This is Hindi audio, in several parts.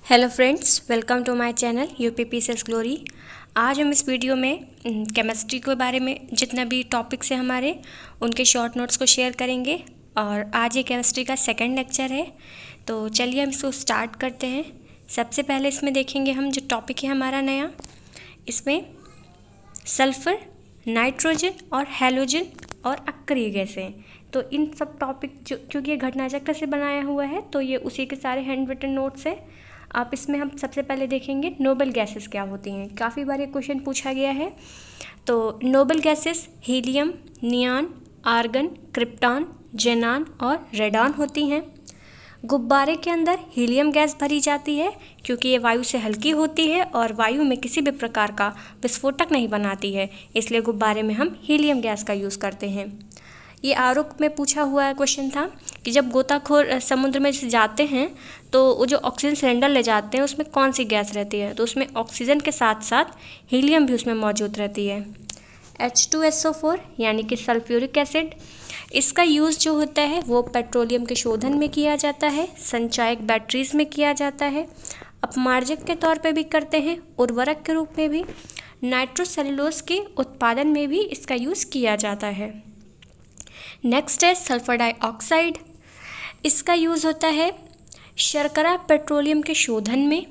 Hello friends, welcome to my channel UPPCS glory. आज हम इस वीडियो में केमिस्ट्री के बारे में जितना भी टॉपिक्स हैं हमारे उनके शॉर्ट नोट्स को शेयर करेंगे। और आज ये केमिस्ट्री का सेकंड लेक्चर है, तो चलिए हम इसको स्टार्ट करते हैं। सबसे पहले इसमें देखेंगे हम जो टॉपिक है हमारा नया, इसमें सल्फ़र, नाइट्रोजन और हैलोजन और अक्रिय गैसें। तो इन सब टॉपिक जो क्योंकि ये घटना चक्र से बनाया हुआ है तो ये उसी के सारे हैंड रिटन नोट्स हैं। आप इसमें हम सबसे पहले देखेंगे नोबल गैसेस क्या होती हैं। काफ़ी बार ये क्वेश्चन पूछा गया है। तो noble gases helium, neon, argon, krypton, xenon और रेडॉन होती हैं। गुब्बारे के अंदर हीलियम गैस भरी जाती है क्योंकि ये वायु से हल्की होती है और वायु में किसी भी प्रकार का विस्फोटक नहीं बनाती है, इसलिए गुब्बारे में हम हीलियम गैस का यूज़ करते हैं। ये आरोप में पूछा हुआ क्वेश्चन था कि जब गोताखोर समुद्र में जाते हैं तो वो जो ऑक्सीजन सिलेंडर ले जाते हैं उसमें कौन सी गैस रहती है, तो उसमें ऑक्सीजन के साथ साथ हीलियम भी उसमें मौजूद रहती है। H2SO4 यानी कि सल्फ्यूरिक एसिड, इसका यूज़ जो होता है वो पेट्रोलियम के शोधन में किया जाता है, संचायक बैटरीज में किया जाता है, अपमार्जक के तौर पे भी करते हैं, उर्वरक के रूप में भी, नाइट्रोसेलुलोज के उत्पादन में भी इसका यूज़ किया जाता है। नेक्स्ट है सल्फर डाइऑक्साइड। इसका यूज़ होता है शर्करा पेट्रोलियम के शोधन में,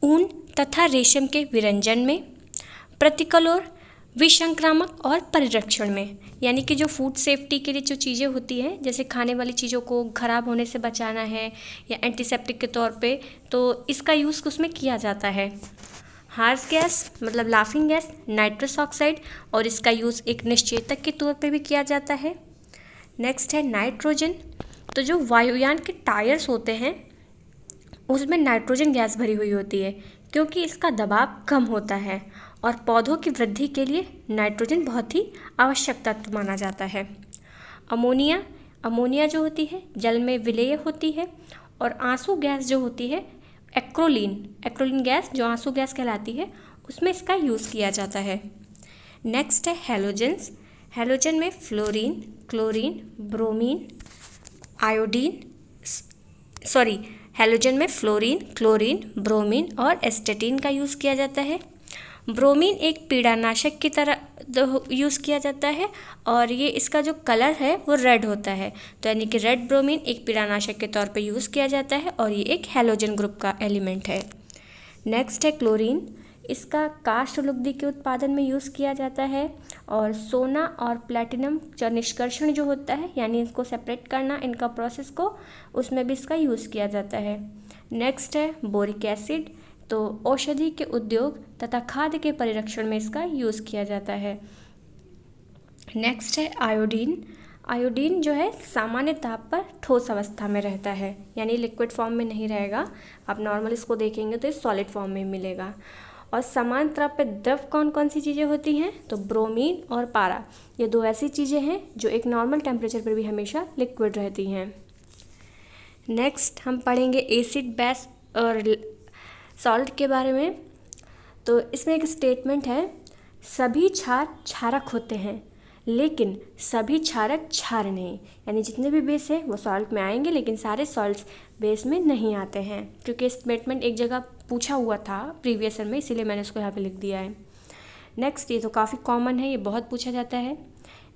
ऊन तथा रेशम के विरंजन में, प्रतिकलोर, विसंक्रामक और परिरक्षण में। यानी कि जो फूड सेफ्टी के लिए जो चीज़ें होती हैं, जैसे खाने वाली चीज़ों को ख़राब होने से बचाना है या एंटीसेप्टिक के तौर पे, तो इसका यूज़ उसमें किया जाता है। हार्श गैस मतलब लाफिंग गैस, नाइट्रस ऑक्साइड, और इसका यूज़ एक निश्चेतक के तौर पे भी किया जाता है। नेक्स्ट है नाइट्रोजन। तो जो वायुयान के टायर्स होते हैं उसमें नाइट्रोजन गैस भरी हुई होती है क्योंकि इसका दबाव कम होता है और पौधों की वृद्धि के लिए नाइट्रोजन बहुत ही आवश्यक तत्व माना जाता है। अमोनिया जो होती है जल में विलेय होती है। और आंसू गैस जो होती है एक्रोलीन गैस जो आंसू गैस कहलाती है, उसमें इसका यूज़ किया जाता है। नेक्स्ट है हैलोजेंस। हैलोजन में फ्लोरीन, क्लोरीन, ब्रोमीन, हैलोजन में फ्लोरीन, क्लोरीन, ब्रोमीन और एस्टेटीन का यूज़ किया जाता है। ब्रोमीन एक पीड़ानाशक की तरह यूज़ किया जाता है और ये इसका जो कलर है वो रेड होता है, तो यानी कि रेड ब्रोमीन एक पीड़ानाशक के तौर पे यूज़ किया जाता है और ये एक हैलोजन ग्रुप का एलिमेंट है। नेक्स्ट है क्लोरीन। इसका काष्ठ लुगदी के उत्पादन में यूज़ किया जाता है और सोना और प्लैटिनम का निष्कर्षण जो होता है, यानी इसको सेपरेट करना इनका प्रोसेस को, उसमें भी इसका यूज़ किया जाता है। नेक्स्ट है बोरिक एसिड। तो औषधि के उद्योग तथा खाद्य के परिरक्षण में इसका यूज़ किया जाता है। नेक्स्ट है आयोडीन। आयोडीन जो है सामान्य ताप पर ठोस अवस्था में रहता है, यानी लिक्विड फॉर्म में नहीं रहेगा। आप नॉर्मल इसको देखेंगे तो ये सॉलिड फॉर्म में मिलेगा। और समान ताप पर द्रव कौन कौन सी चीज़ें होती हैं, तो ब्रोमीन और पारा, ये दो ऐसी चीज़ें हैं जो एक नॉर्मल टेम्परेचर पर भी हमेशा लिक्विड रहती हैं। नेक्स्ट हम पढ़ेंगे एसिड, बेस और सॉल्ट के बारे में। तो इसमें एक स्टेटमेंट है, सभी क्षार क्षारक होते हैं लेकिन सभी क्षारक क्षार नहीं, यानी जितने भी बेस हैं वो सॉल्ट में आएंगे लेकिन सारे सॉल्ट्स बेस में नहीं आते हैं। क्योंकि स्टेटमेंट एक जगह पूछा हुआ था प्रीवियस ईयर में, इसीलिए मैंने उसको यहाँ पे लिख दिया है। नेक्स्ट, ये तो काफ़ी कॉमन है, ये बहुत पूछा जाता है।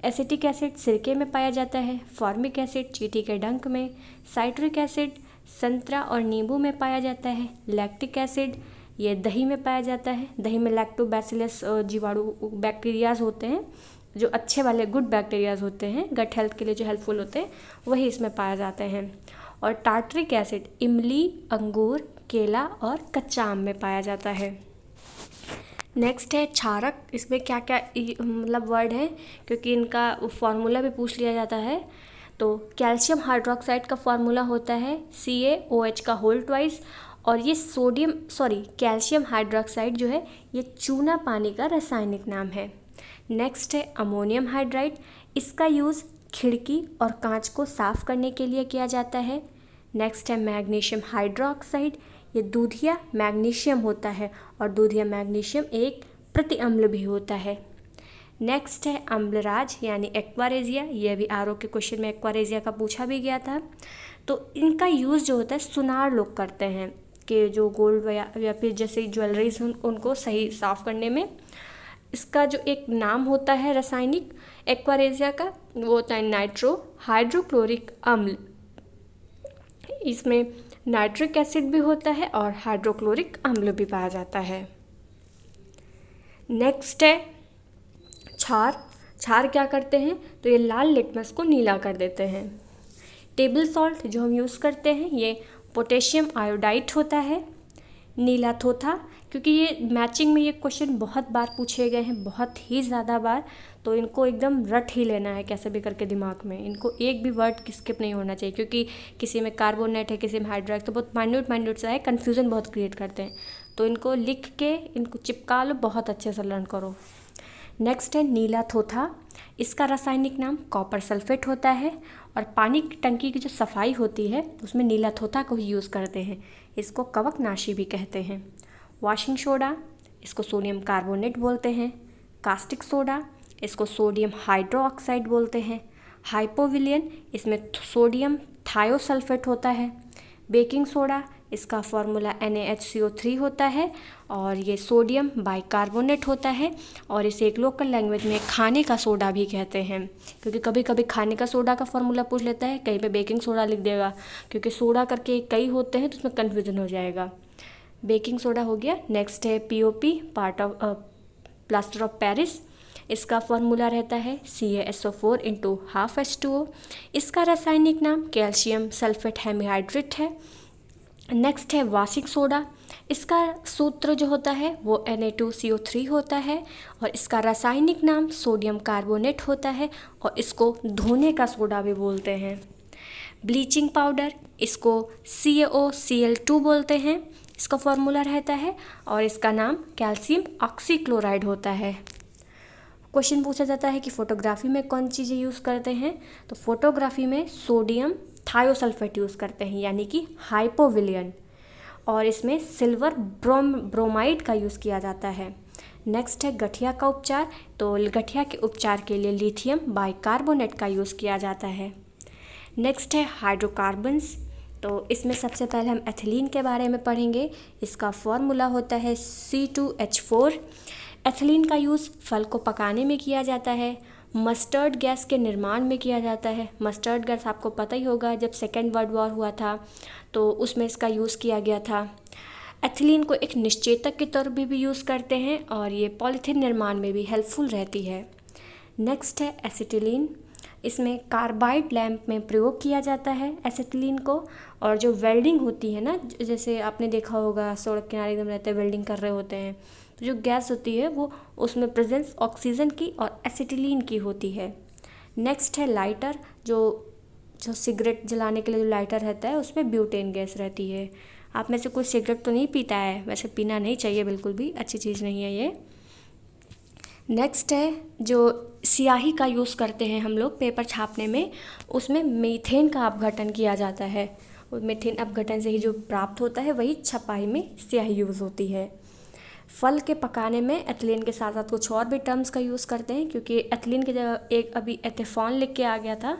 एसिटिक एसिड सिरके में पाया जाता है, फॉर्मिक एसिड चींटी के डंक में, साइट्रिक एसिड संतरा और नींबू में पाया जाता है, लैक्टिक एसिड ये दही में पाया जाता है। दही में लैक्टोबैसिलस जीवाणु बैक्टीरियाज होते हैं, जो अच्छे वाले गुड बैक्टीरियाज होते हैं, गट हेल्थ के लिए जो हेल्पफुल होते हैं, वही इसमें पाए जाते हैं। और टार्टरिक एसिड इमली, अंगूर, केला और कच्चा आम में पाया जाता है। नेक्स्ट है क्षारक। इसमें क्या क्या मतलब वर्ड है, क्योंकि इनका फॉर्मूला भी पूछ लिया जाता है। तो कैल्शियम हाइड्रोक्साइड का फॉर्मूला होता है CaOH का होल ट्वाइस, और ये कैल्शियम हाइड्रोक्साइड जो है ये चूना पानी का रासायनिक नाम है। नेक्स्ट है अमोनियम हाइड्राइड। इसका यूज़ खिड़की और कांच को साफ़ करने के लिए किया जाता है। नेक्स्ट है मैग्नीशियम हाइड्रोक्साइड। ये दूधिया मैग्नीशियम होता है और दूधिया मैग्नीशियम एक प्रतिअम्ल भी होता है। नेक्स्ट है अम्लराज यानी एक्वारेजिया। यह भी आरओ के क्वेश्चन में एक्वारेजिया का पूछा भी गया था। तो इनका यूज़ जो होता है सुनार लोग करते हैं के जो गोल्ड या फिर जैसे ज्वेलरीज उनको सही साफ़ करने में। इसका जो एक नाम होता है रासायनिक एक्वारेजिया का, वो होता है नाइट्रो हाइड्रोक्लोरिक अम्ल। इसमें नाइट्रिक एसिड भी होता है और हाइड्रोक्लोरिक अम्ल भी पाया जाता है। नेक्स्ट है क्षार। क्षार क्या करते हैं, तो ये लाल लिटमस को नीला कर देते हैं। टेबल सॉल्ट जो हम यूज़ करते हैं ये पोटेशियम आयोडाइड होता है। नीला थोथा, क्योंकि ये मैचिंग में ये क्वेश्चन बहुत बार पूछे गए हैं, बहुत ही ज़्यादा बार, तो इनको एकदम रट ही लेना है कैसे भी करके दिमाग में। इनको एक भी वर्ड स्किप नहीं होना चाहिए, क्योंकि किसी में कार्बोनेट है, किसी में हाइड्राइड, तो बहुत माइन्यूट सा है, कन्फ्यूज़न बहुत क्रिएट करते हैं। तो इनको लिख के इनको चिपका लो, बहुत अच्छे से लर्न करो। नेक्स्ट है नीला थोथा। इसका रासायनिक नाम कॉपर सल्फेट होता है और पानी की टंकी की जो सफाई होती है उसमें नीला थोथा को ही यूज़ करते हैं। इसको कवकनाशी भी कहते हैं। वॉशिंग सोडा, इसको सोडियम कार्बोनेट बोलते हैं। कास्टिक सोडा, इसको सोडियम हाइड्रोक्साइड बोलते हैं। हाइपोविलियन, इसमें सोडियम थायोसल्फेट होता है। बेकिंग सोडा, इसका फॉर्मूला NaHCO3 होता है और ये सोडियम बाइकार्बोनेट होता है और इसे एक लोकल लैंग्वेज में खाने का सोडा भी कहते हैं, क्योंकि कभी कभी खाने का सोडा का फॉर्मूला पूछ लेता है, कहीं पे बेकिंग सोडा लिख देगा, क्योंकि सोडा करके कई होते हैं तो उसमें कन्फ्यूजन हो जाएगा। बेकिंग सोडा हो गया। नेक्स्ट है POP, part of plaster of Paris. इसका फॉर्मूला रहता है CaSO4 × ½ H2O। इसका रासायनिक नाम कैल्शियम सल्फेट हेमीहाइड्रेट है। नेक्स्ट है वाशिंग सोडा। इसका सूत्र जो होता है वो Na2CO3 होता है और इसका रासायनिक नाम सोडियम कार्बोनेट होता है और इसको धोने का सोडा भी बोलते हैं। ब्लीचिंग पाउडर, इसको CaOCl2 बोलते हैं, इसका फॉर्मूला रहता है और इसका नाम कैल्शियम ऑक्सीक्लोराइड होता है। क्वेश्चन पूछा जाता है कि फोटोग्राफी में कौन चीज़ें यूज़ करते हैं, तो फोटोग्राफी में सोडियम थायोसल्फेट यूज़ करते हैं, यानी कि हाइपोविलियन, और इसमें सिल्वर ब्रोमाइड का यूज़ किया जाता है। नेक्स्ट है गठिया का उपचार, तो गठिया के उपचार के लिए लिथियम बाइकार्बोनेट का यूज़ किया जाता है। नेक्स्ट है हाइड्रोकार्बन्स, तो इसमें सबसे पहले हम एथिलीन के बारे में पढ़ेंगे। इसका फॉर्मूला होता है C2H4। एथिलीन का यूज़ फल को पकाने में किया जाता है, मस्टर्ड गैस के निर्माण में किया जाता है। मस्टर्ड गैस आपको पता ही होगा, जब सेकेंड वर्ल्ड वॉर हुआ था तो उसमें इसका यूज़ किया गया था। एथिलीन को एक निश्चेतक के तौर पर भी यूज़ करते हैं और ये पॉलीथीन निर्माण में भी हेल्पफुल रहती है। नेक्स्ट है एसिटिलीन। इसमें कार्बाइड लैंप में प्रयोग किया जाता है एसिटिलीन को, और जो वेल्डिंग होती है ना, जैसे आपने देखा होगा सड़क किनारे एकदम रहते हैं, वेल्डिंग कर रहे होते हैं, तो जो गैस होती है वो उसमें प्रेजेंस ऑक्सीजन की और एसिटिलीन की होती है। नेक्स्ट है लाइटर, जो सिगरेट जलाने के लिए जो लाइटर रहता है उसमें ब्यूटेन गैस रहती है। आप में से कोई सिगरेट तो नहीं पीता है, वैसे पीना नहीं चाहिए, बिल्कुल भी अच्छी चीज़ नहीं है ये। नेक्स्ट है जो स्याही का यूज़ करते हैं हम लोग पेपर छापने में, उसमें मीथेन का अपघटन किया जाता है। और मीथेन अपघटन से ही जो प्राप्त होता है वही छपाई में स्याही यूज़ होती है। फल के पकाने में एथिलीन के साथ साथ कुछ और भी टर्म्स का यूज़ करते हैं, क्योंकि एथिलीन की जगह एक अभी एथेफॉन लिख के आ गया था,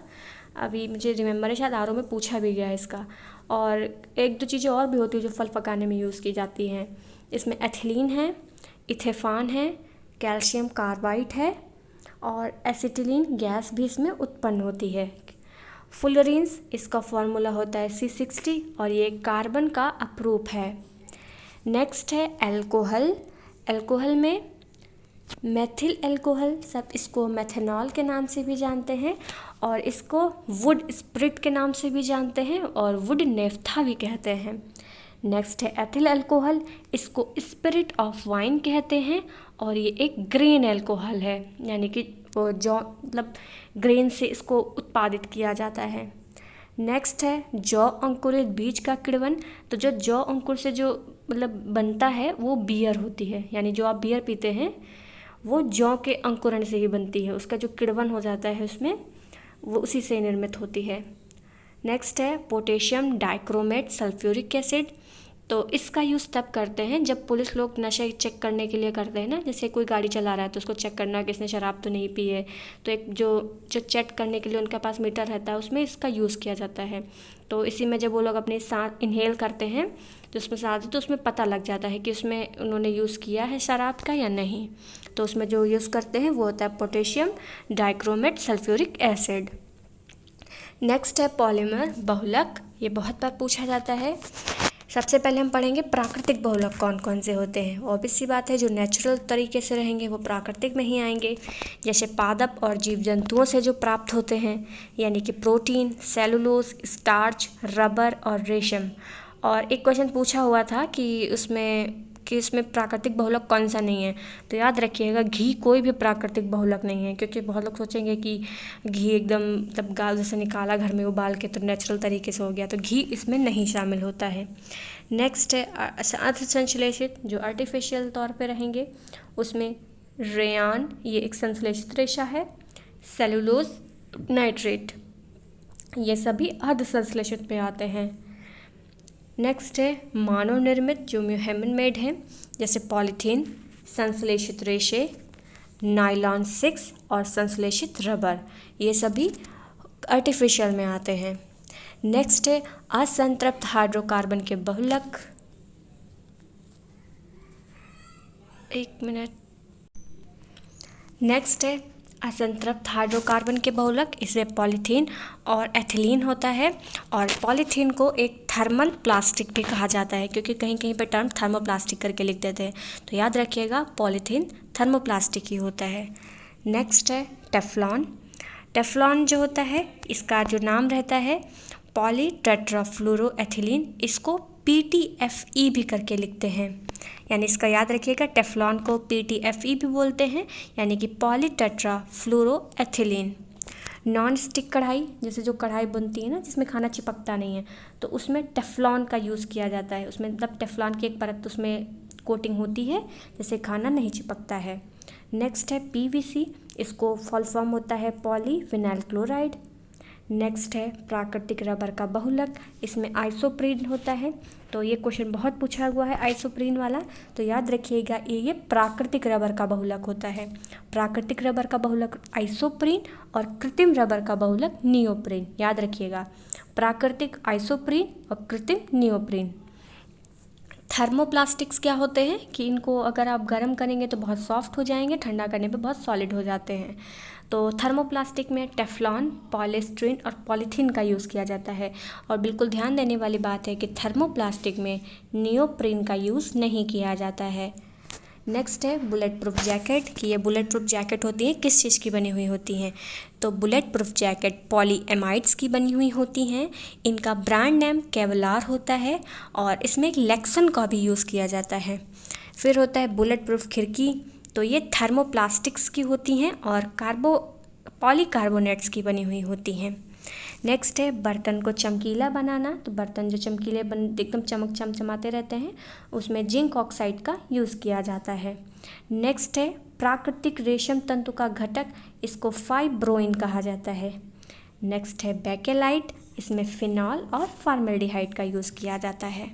अभी मुझे रिमेंबर है, शायद आरओ में पूछा भी गया है इसका। और एक दो चीज़ें और भी होती है जो फल पकाने में यूज़ की जाती हैं। इसमें एथिलीन है, इथेफॉन है, कैल्शियम कार्बाइड है और एसिटिलीन गैस भी इसमें उत्पन्न होती है। फुलरीन्स, इसका फॉर्मूला होता है C60 और ये कार्बन का अपरूप है। नेक्स्ट है एल्कोहल। एल्कोहल में मेथिल एल्कोहल, सब इसको मेथनॉल के नाम से भी जानते हैं और इसको वुड स्प्रिट के नाम से भी जानते हैं और वुड नेफ्था भी कहते हैं। नेक्स्ट है एथिल अल्कोहल, इसको स्पिरिट ऑफ वाइन कहते हैं और ये एक ग्रेन अल्कोहल है, यानी कि वो जौ मतलब ग्रेन से इसको उत्पादित किया जाता है। नेक्स्ट है जौ अंकुरित बीज का किण्वन, तो जो जौ अंकुर से जो मतलब बनता है वो बियर होती है, यानी जो आप बियर पीते हैं वो जौ के अंकुरण से ही बनती है, उसका जो किण्वन हो जाता है उसमें वो उसी से निर्मित होती है। नेक्स्ट है पोटेशियम डाइक्रोमेट सल्फ्यूरिक एसिड, तो इसका यूज़ तब करते हैं जब पुलिस लोग नशे चेक करने के लिए करते हैं ना, जैसे कोई गाड़ी चला रहा है तो उसको चेक करना कि इसने शराब तो नहीं पी है, तो एक जो चेक करने के लिए उनके पास मीटर रहता है उसमें इसका यूज़ किया जाता है। तो इसी में जब वो लोग अपनी सांस इनहेल करते हैं तो उसमें से आते तो उसमें पता लग जाता है कि उसमें उन्होंने यूज़ किया है शराब का या नहीं। तो उसमें जो यूज़ करते हैं वो होता है potassium dichromate sulphuric acid. Next है पॉलीमर बहुलक, ये बहुत बार पूछा जाता है। सबसे पहले हम पढ़ेंगे प्राकृतिक बहुलक कौन कौन से होते हैं। ऑब्वियस सी बात है, जो नेचुरल तरीके से रहेंगे वो प्राकृतिक में ही आएंगे, जैसे पादप और जीव जंतुओं से जो प्राप्त होते हैं, यानी कि प्रोटीन, सेलुलोज, स्टार्च, रबर और रेशम। और एक क्वेश्चन पूछा हुआ था कि इसमें प्राकृतिक बहुलक कौन सा नहीं है, तो याद रखिएगा घी कोई भी प्राकृतिक बहुलक नहीं है, क्योंकि बहुत लोग सोचेंगे कि घी एकदम तब गाय जैसे निकाला घर में उबाल के तो नेचुरल तरीके से हो गया, तो घी इसमें नहीं शामिल होता है। नेक्स्ट है अर्ध संश्लेषित, जो आर्टिफिशियल तौर पे रहेंगे, उसमें रेयान, ये एक संश्लेषित रेशा है, सेलुलोज, नाइट्रेट, ये सभी अर्ध संश्लेषित में आते हैं। नेक्स्ट है मानव निर्मित, जो ह्यूमन मेड है, जैसे पॉलीथीन, संश्लेषित रेशे, नायलॉन 6 और संश्लेषित रबर, ये सभी आर्टिफिशियल में आते हैं। नेक्स्ट है असंतृप्त हाइड्रोकार्बन के बहुलक। एक मिनट। नेक्स्ट है असंतृप्त हाइड्रोकार्बन के बहुलक, इसमें पॉलीथीन और एथिलीन होता है। और पॉलीथीन को एक थर्मल प्लास्टिक भी कहा जाता है, क्योंकि कहीं कहीं पे टर्म थर्मोप्लास्टिक करके लिख देते हैं, तो याद रखिएगा पॉलीथीन थर्मोप्लास्टिक ही होता है। नेक्स्ट है टेफ्लॉन। टेफ्लॉन जो होता है, इसका जो नाम रहता है पॉली टेट्राफ्लोरोएथिलीन, इसको PTFE भी करके लिखते हैं, यानी इसका याद रखिएगा टेफ्लॉन को PTFE भी बोलते हैं, यानी कि पॉली टेट्राफ्लोरोएथिलीन। नॉन स्टिक कढ़ाई, जैसे जो कढ़ाई बनती है ना जिसमें खाना चिपकता नहीं है, तो उसमें टेफ्लॉन का यूज़ किया जाता है। उसमें मतलब टेफ्लॉन की एक परत उसमें कोटिंग होती है, जैसे खाना नहीं चिपकता है। नेक्स्ट है PVC, इसको फुल फॉर्म होता है पॉलीविनाइल क्लोराइड। नेक्स्ट है प्राकृतिक रबर का बहुलक, इसमें आइसोप्रीन होता है, तो ये क्वेश्चन बहुत पूछा हुआ है आइसोप्रीन वाला, तो याद रखिएगा ये प्राकृतिक रबर का बहुलक होता है। प्राकृतिक रबर का बहुलक आइसोप्रीन और कृत्रिम रबर का बहुलक नियोप्रीन, याद रखिएगा प्राकृतिक आइसोप्रीन और कृत्रिम नियोप्रीन। थर्मोप्लास्टिक्स क्या होते हैं कि इनको अगर आप गर्म करेंगे तो बहुत सॉफ्ट हो जाएंगे, ठंडा करने पे बहुत सॉलिड हो जाते हैं। तो थर्मोप्लास्टिक में टेफ्लॉन, पॉलीस्टीरीन और पॉलीथीन का यूज़ किया जाता है। और बिल्कुल ध्यान देने वाली बात है कि थर्मोप्लास्टिक में नियोप्रीन का यूज़ नहीं किया जाता है। नेक्स्ट है बुलेट प्रूफ जैकेट, कि ये बुलेट प्रूफ जैकेट होती है किस चीज़ की बनी हुई होती हैं, तो बुलेट प्रूफ जैकेट पॉलीएमाइड्स की बनी हुई होती हैं। इनका ब्रांड नेम केवलार होता है और इसमें लेक्सन का भी यूज़ किया जाता है। फिर होता है बुलेट प्रूफ खिड़की, तो ये थर्मोप्लास्टिक्स की होती हैं और पॉलीकार्बोनेट्स की बनी हुई होती हैं। नेक्स्ट है बर्तन को चमकीला बनाना, तो बर्तन जो चमकीले एकदम चमचमाते रहते हैं, उसमें जिंक ऑक्साइड का यूज़ किया जाता है। नेक्स्ट है प्राकृतिक रेशम तंतु का घटक, इसको फाइब्रोइन कहा जाता है। नेक्स्ट है बेकेलाइट, इसमें फिनॉल और फॉर्मेल्डिहाइड का यूज़ किया जाता है।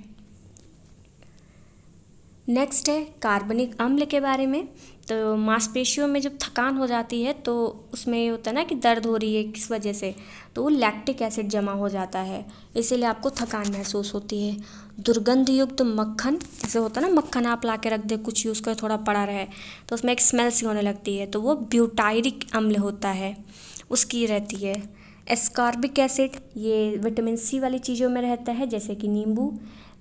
नेक्स्ट है कार्बनिक अम्ल के बारे में, तो मांसपेशियों में जब थकान हो जाती है तो उसमें ये होता है ना कि दर्द हो रही है किस वजह से, तो वो लैक्टिक एसिड जमा हो जाता है, इसीलिए आपको थकान महसूस होती है। दुर्गंध युक्त मक्खन, जैसे होता है ना मक्खन आप ला के रख दे, कुछ यूज़ कर थोड़ा पड़ा रहे तो उसमें एक स्मेल सी होने लगती है, तो वो ब्यूटायरिक अम्ल होता है, उसकी रहती है। एस्कॉर्बिक एसिड, ये विटामिन C वाली चीज़ों में रहता है, जैसे कि नींबू।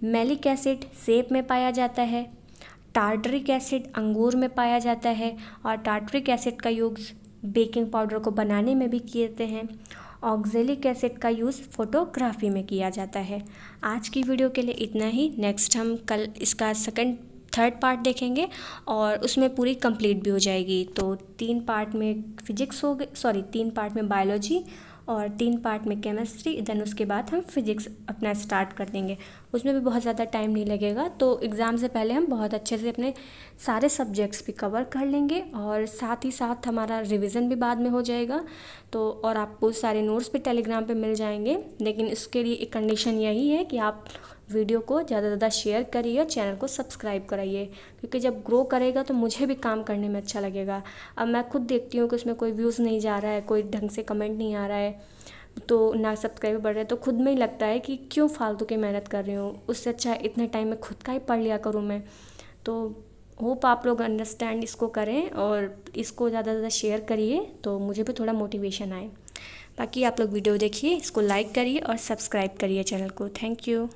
मैलिक एसिड सेब में पाया जाता है। टार्टरिक एसिड अंगूर में पाया जाता है और टार्टरिक एसिड का यूज़ बेकिंग पाउडर को बनाने में भी किए हैं। ऑक्जेलिक एसिड का यूज़ फोटोग्राफी में किया जाता है। आज की वीडियो के लिए इतना ही। नेक्स्ट हम कल इसका थर्ड पार्ट देखेंगे और उसमें पूरी कंप्लीट भी हो जाएगी। तो 3 पार्ट में फिजिक्स हो गए, 3 पार्ट में बायोलॉजी और 3 पार्ट में केमिस्ट्री, देन उसके बाद हम फिजिक्स अपना स्टार्ट कर देंगे। उसमें भी बहुत ज़्यादा टाइम नहीं लगेगा, तो एग्ज़ाम से पहले हम बहुत अच्छे से अपने सारे सब्जेक्ट्स भी कवर कर लेंगे और साथ ही साथ हमारा रिवीजन भी बाद में हो जाएगा। तो और आपको सारे नोट्स भी टेलीग्राम पे मिल जाएंगे, लेकिन इसके लिए एक कंडीशन यही है कि आप वीडियो को ज़्यादा से ज़्यादा शेयर करिए, चैनल को सब्सक्राइब कराइए, क्योंकि जब ग्रो करेगा तो मुझे भी काम करने में अच्छा लगेगा। अब मैं खुद देखती हूँ कि उसमें कोई व्यूज़ नहीं जा रहा है, कोई ढंग से कमेंट नहीं आ रहा है, तो ना सब्सक्राइबर बढ़ रहे हैं, तो खुद में ही लगता है कि क्यों फालतू की मेहनत कर रही हूँ, उससे अच्छा इतने टाइम में खुद का ही पढ़ लिया करूँ मैं। तो होप आप लोग अंडरस्टैंड इसको करें और इसको ज़्यादा से ज़्यादा शेयर करिए, तो मुझे भी थोड़ा मोटिवेशन आए। बाकी आप लोग वीडियो देखिए, इसको लाइक करिए और सब्सक्राइब करिए चैनल को। Thank you.